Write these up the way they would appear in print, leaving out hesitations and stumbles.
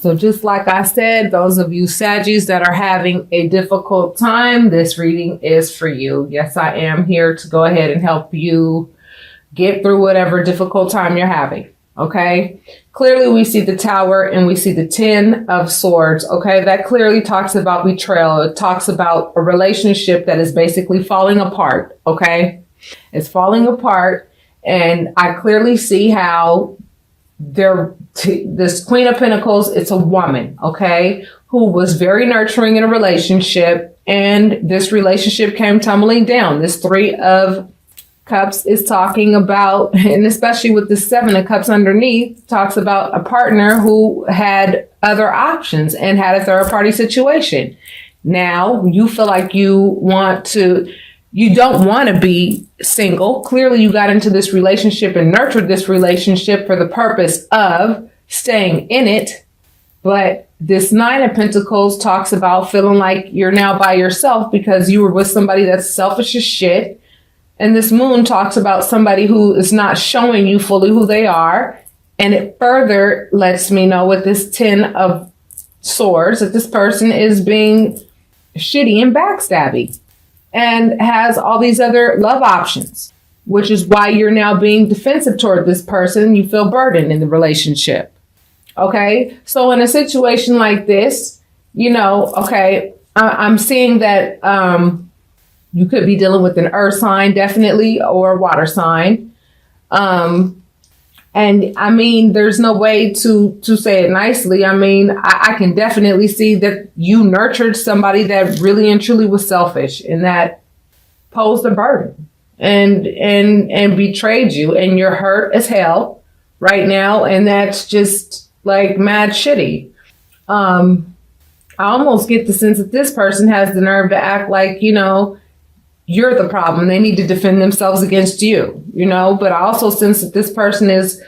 So just like I said, those of you Saggies that are having a difficult time, this reading is for you. Yes, I am here to go ahead and help you get through whatever difficult time you're having. Okay. Clearly we see the Tower and we see the 10 of Swords. Okay. That clearly talks about betrayal. It talks about a relationship that is basically falling apart. Okay. It's falling apart. And I clearly see how this Queen of Pentacles, it's a woman. Okay. Who was very nurturing in a relationship, and this relationship came tumbling down. This 3 of Cups is talking about, and especially with the 7 of Cups underneath, talks about a partner who had other options and had a third party situation. Now you feel like you don't want to be single. Clearly you got into this relationship and nurtured this relationship for the purpose of staying in it. But this 9 of Pentacles talks about feeling like you're now by yourself because you were with somebody that's selfish as shit. And this Moon talks about somebody who is not showing you fully who they are. And it further lets me know with this 10 of Swords that this person is being shitty and backstabby and has all these other love options, which is why you're now being defensive toward this person. You feel burdened in the relationship. Okay. So in a situation like this, okay, I'm seeing that, you could be dealing with an earth sign, definitely, or a water sign. And I mean, there's no way to say it nicely. I mean, I can definitely see that you nurtured somebody that really and truly was selfish and that posed a burden and betrayed you, and you're hurt as hell right now. And that's just like mad shitty. I almost get the sense that this person has the nerve to act like, you're the problem. They need to defend themselves against you, but I also sense that this person is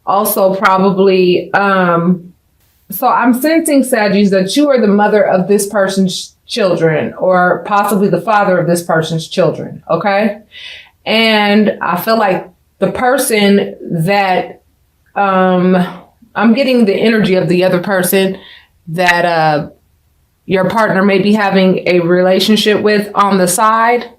also probably, so I'm sensing, Saggies, that you are the mother of this person's children or possibly the father of this person's children. Okay. And I feel like the person that, I'm getting the energy of the other person that, your partner may be having a relationship with on the side.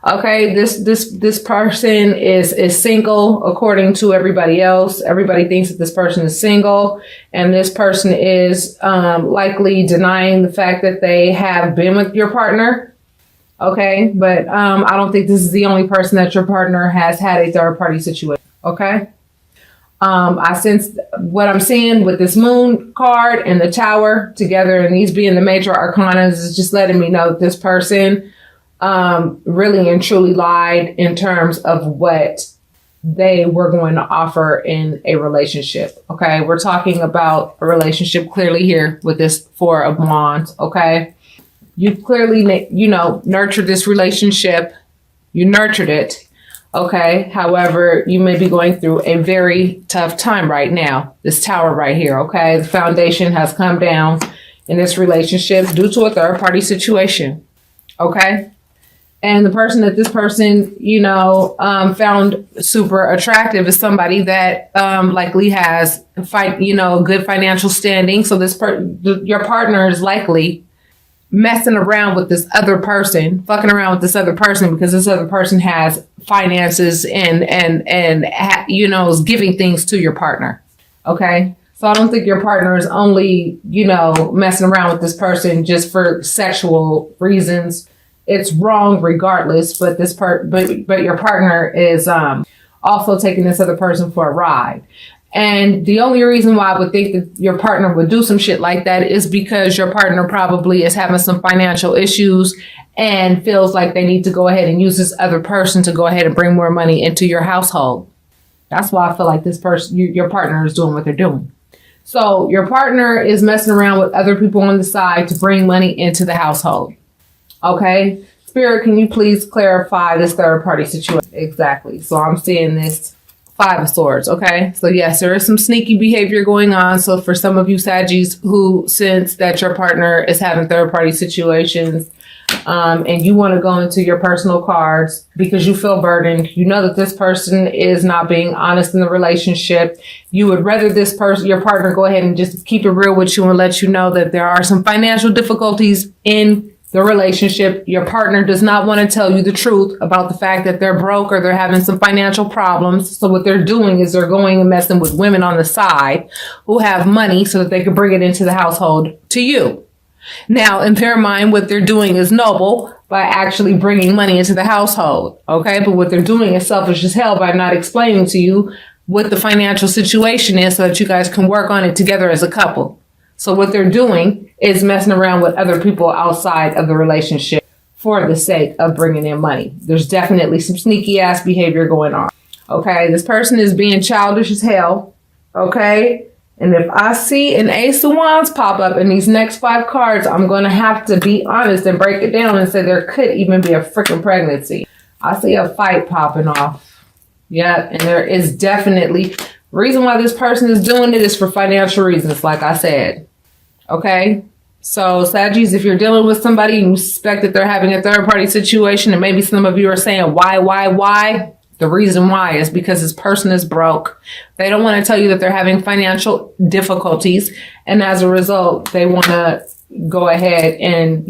Okay, this person is single according to everybody else. Everybody thinks that this person is single, and this person is likely denying the fact that they have been with your partner. Okay, but I don't think this is the only person that your partner has had a third party situation. Okay. I sense what I'm seeing with this Moon card and the Tower together, and these being the major arcana, is just letting me know that this person really and truly lied in terms of what they were going to offer in a relationship. Okay. We're talking about a relationship clearly here with this 4 of Wands. Okay. You clearly, nurtured this relationship. You nurtured it. Okay. However, you may be going through a very tough time right now. This Tower right here. Okay. The foundation has come down in this relationship due to a third party situation. Okay. And the person that this person, found super attractive is somebody that likely has good financial standing. So your partner is likely messing around with this other person, fucking around with this other person because this other person has finances and is giving things to your partner. Okay. So I don't think your partner is only, messing around with this person just for sexual reasons. It's wrong regardless, but but your partner is also taking this other person for a ride. And the only reason why I would think that your partner would do some shit like that is because your partner probably is having some financial issues and feels like they need to go ahead and use this other person to go ahead and bring more money into your household. That's why I feel like this person, your partner, is doing what they're doing. So your partner is messing around with other people on the side to bring money into the household. Okay. Spirit, can you please clarify this third party situation? Exactly. So I'm seeing this 5 of Swords. Okay. So yes, there is some sneaky behavior going on. So for some of you Saggies who sense that your partner is having third party situations, and you want to go into your personal cards because you feel burdened. You know that this person is not being honest in the relationship. You would rather this person, your partner, go ahead and just keep it real with you and let you know that there are some financial difficulties in the relationship. Your partner does not want to tell you the truth about the fact that they're broke or they're having some financial problems. So what they're doing is they're going and messing with women on the side who have money so that they can bring it into the household to you. Now, in their mind, what they're doing is noble by actually bringing money into the household. Okay. But what they're doing is selfish as hell by not explaining to you what the financial situation is so that you guys can work on it together as a couple. So what they're doing is messing around with other people outside of the relationship for the sake of bringing in money. There's definitely some sneaky ass behavior going on. Okay. This person is being childish as hell. Okay. And if I see an Ace of Wands pop up in these next 5 cards, I'm going to have to be honest and break it down and say there could even be a freaking pregnancy. I see a fight popping off. Yeah. And there is definitely reason why this person is doing it is for financial reasons, like I said. Okay. So Saggies, if you're dealing with somebody and you suspect that they're having a third party situation, and maybe some of you are saying, why? The reason why is because this person is broke. They don't want to tell you that they're having financial difficulties. And as a result, they want to go ahead and,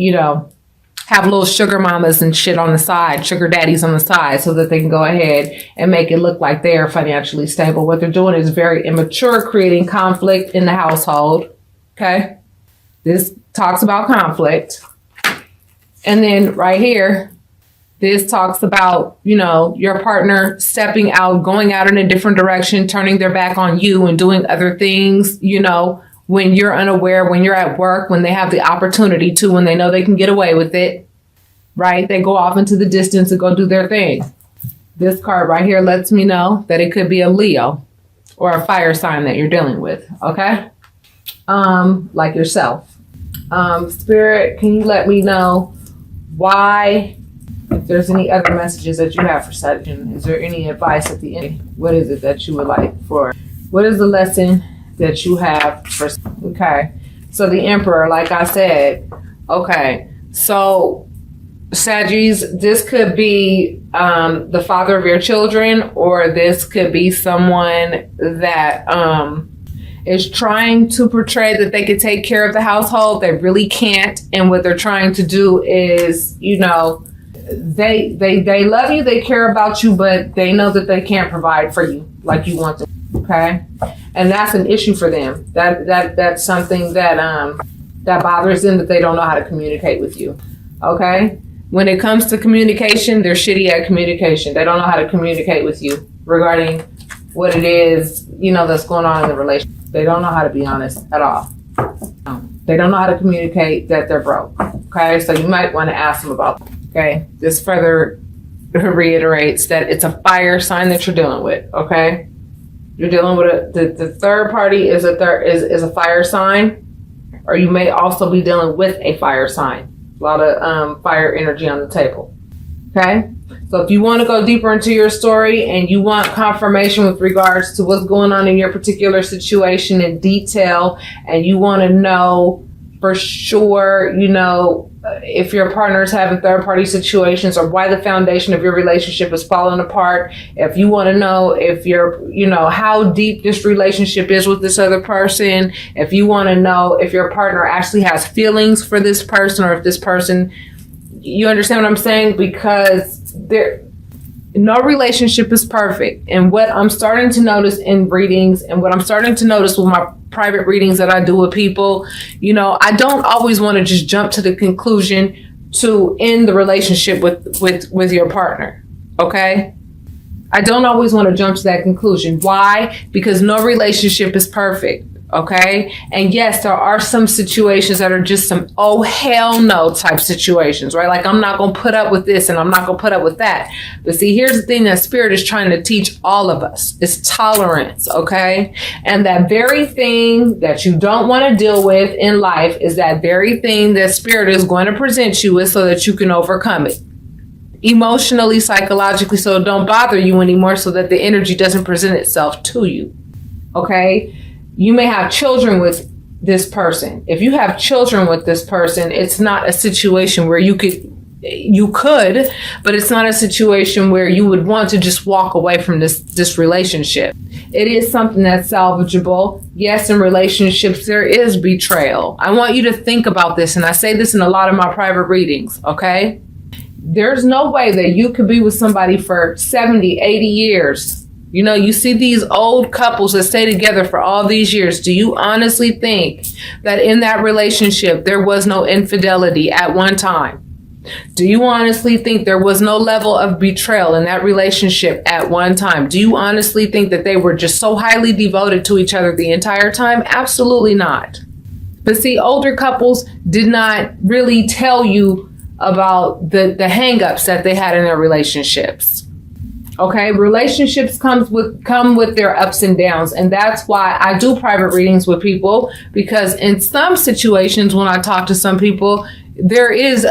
have little sugar mamas and shit on the side, sugar daddies on the side, so that they can go ahead and make it look like they are financially stable. What they're doing is very immature, creating conflict in the household. Okay. This talks about conflict. And then right here, this talks about, your partner stepping out, going out in a different direction, turning their back on you and doing other things, when you're unaware, when you're at work, when they have the opportunity to, when they know they can get away with it, right? They go off into the distance and go do their thing. This card right here lets me know that it could be a Leo or a fire sign that you're dealing with. Okay. Like yourself. Spirit, can you let me know why? If there's any other messages that you have for Sagittarius, is there any advice at the end? What is it that you would like for? What is the lesson that you have for? Okay. So the Emperor, like I said, okay. So Sagittarius, this could be the father of your children, or this could be someone that is trying to portray that they could take care of the household. They really can't. And what they're trying to do is, they love you, they care about you, but they know that they can't provide for you like you want to. Okay. And that's an issue for them. That's something that bothers them, that they don't know how to communicate with you. Okay. When it comes to communication, they're shitty at communication. They don't know how to communicate with you regarding what it is, that's going on in the relationship. They don't know how to be honest at all. They don't know how to communicate that they're broke. Okay. So you might want to ask them about that. Okay, this further reiterates that it's a fire sign that you're dealing with. Okay, you're dealing with the third party is a fire sign, or you may also be dealing with a fire sign. A lot of fire energy on the table. Okay, so if you want to go deeper into your story and you want confirmation with regards to what's going on in your particular situation in detail, and you want to know for sure, if your partner is having third party situations or why the foundation of your relationship is falling apart, if you want to know if how deep this relationship is with this other person, if you want to know if your partner actually has feelings for this person, or if this person, you understand what I'm saying? Because no relationship is perfect. And what I'm starting to notice in readings, and what I'm starting to notice with my private readings that I do with people, I don't always want to just jump to the conclusion to end the relationship with your partner. Okay. I don't always want to jump to that conclusion. Why? Because no relationship is perfect. Okay. And yes, there are some situations that are just some, oh, hell no type situations, right? Like, I'm not going to put up with this and I'm not going to put up with that. But see, here's the thing that Spirit is trying to teach all of us is tolerance. Okay. And that very thing that you don't want to deal with in life is that very thing that Spirit is going to present you with so that you can overcome it emotionally, psychologically, so it don't bother you anymore, so that the energy doesn't present itself to you. Okay. You may have children with this person. If you have children with this person, it's not a situation where you could You could, but it's not a situation where you would want to just walk away from this relationship. It is something that's salvageable. Yes, in relationships, there is betrayal. I want you to think about this, and I say this in a lot of my private readings, okay? There's no way that you could be with somebody for 70, 80 years. You know, you see these old couples that stay together for all these years. Do you honestly think that in that relationship, there was no infidelity at one time? Do you honestly think there was no level of betrayal in that relationship at one time? Do you honestly think that they were just so highly devoted to each other the entire time? Absolutely not. But see, older couples did not really tell you about the hang-ups that they had in their relationships. Okay, relationships come with their ups and downs, and that's why I do private readings with people, because in some situations when I talk to some people, there is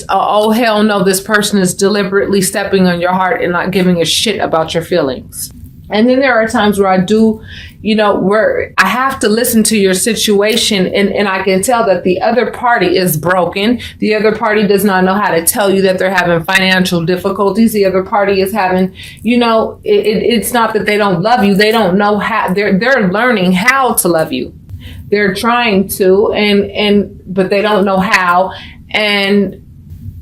oh hell no, this person is deliberately stepping on your heart and not giving a shit about your feelings. And then there are times where I do, where I have to listen to your situation and I can tell that the other party is broken. The other party does not know how to tell you that they're having financial difficulties. The other party is having, it's not that they don't love you. They don't know how. They're learning how to love you. They're trying to, but they don't know how. And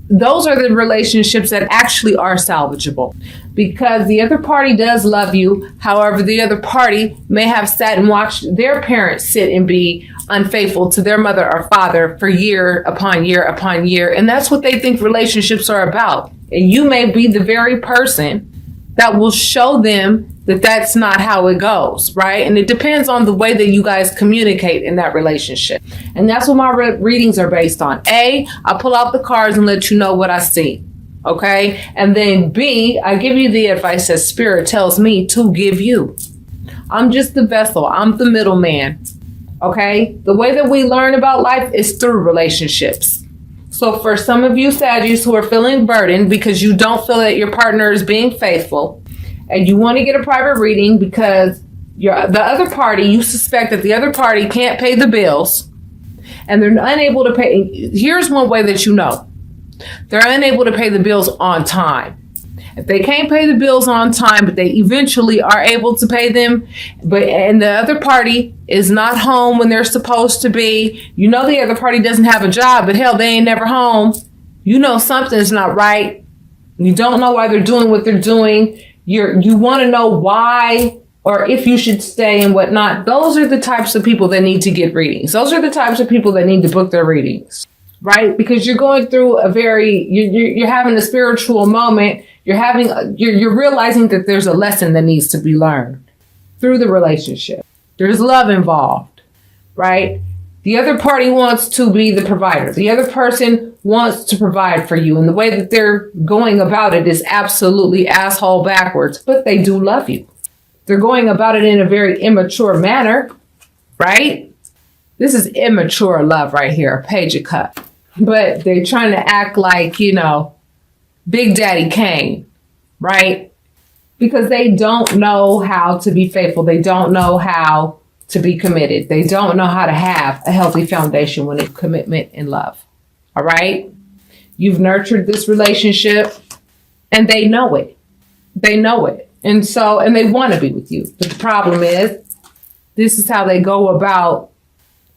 those are the relationships that actually are salvageable, because the other party does love you. However, the other party may have sat and watched their parents sit and be unfaithful to their mother or father for year upon year upon year. And that's what they think relationships are about. And you may be the very person that will show them that that's not how it goes, right? And it depends on the way that you guys communicate in that relationship. And that's what my readings are based on. A, I pull out the cards and let you know what I see, okay? And then B, I give you the advice that Spirit tells me to give you. I'm just the vessel. I'm the middleman, okay? The way that we learn about life is through relationships. So for some of you Sagittarius who are feeling burdened because you don't feel that your partner is being faithful, and you want to get a private reading because the other party, you suspect that the other party can't pay the bills and they're unable to pay. Here's one way that you know. They're unable to pay the bills on time. If they can't pay the bills on time, but they eventually are able to pay them, and the other party is not home when they're supposed to be, the other party doesn't have a job, but hell, they ain't never home. Something's not right. You don't know why they're doing what they're doing. You want to know why or if you should stay and whatnot. Those are the types of people that need to get readings. Those are the types of people that need to book their readings, right? Because you're going through you're having a spiritual moment. You're realizing that there's a lesson that needs to be learned through the relationship. There's love involved, right? The other party wants to be the provider. The other person wants to provide for you. And the way that they're going about it is absolutely asshole backwards, but they do love you. They're going about it in a very immature manner, right? This is immature love right here, Page of Cups. But they're trying to act like, Big Daddy Kane, right? Because they don't know how to be faithful. They don't know how to be committed. They don't know how to have a healthy foundation when it's commitment and love. All right? You've nurtured this relationship and they know it. They know it. And they want to be with you. But the problem is, this is how they go about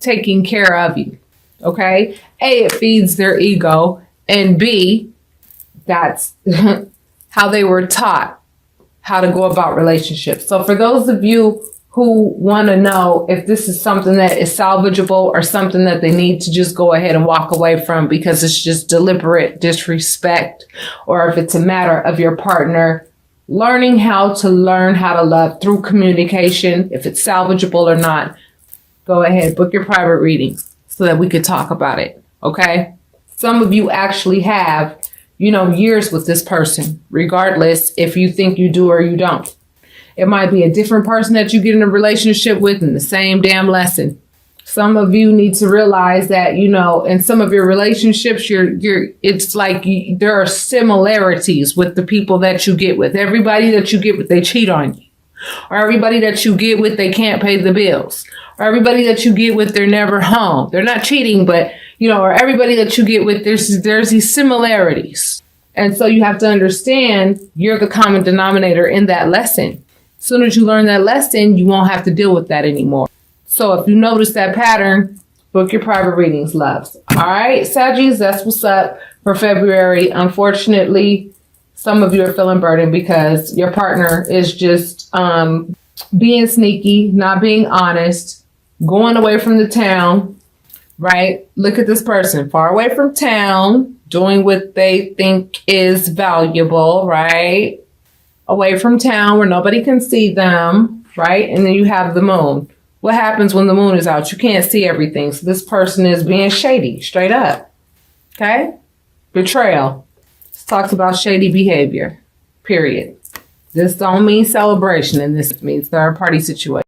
taking care of you. Okay? A, it feeds their ego. And B, that's how they were taught how to go about relationships. So for those of you who want to know if this is something that is salvageable or something that they need to just go ahead and walk away from because it's just deliberate disrespect, or if it's a matter of your partner learning how to love through communication, if it's salvageable or not, go ahead, book your private readings so that we could talk about it. Okay? Some of you actually have, years with this person, regardless if you think you do or you don't. It might be a different person that you get in a relationship with in the same damn lesson. Some of you need to realize that, in some of your relationships, it's like there are similarities with the people that you get with. Everybody that you get with, they cheat on you. Or everybody that you get with, they can't pay the bills. Or everybody that you get with, they're never home. They're not cheating, but or everybody that you get with, there's these similarities. And so you have to understand you're the common denominator in that lesson. As soon as you learn that lesson, you won't have to deal with that anymore. So if you notice that pattern, book your private readings, loves. All right, Saggies, that's what's up for February. Unfortunately, some of you are feeling burdened because your partner is just being sneaky, not being honest, going away from the town, right? Look at this person, far away from town, doing what they think is valuable, right? Away from town where nobody can see them, right? And then you have the moon. What happens when the moon is out? You can't see everything. So this person is being shady, straight up. Okay? Betrayal. This talks about shady behavior, period. This don't mean celebration, and this means third party situation.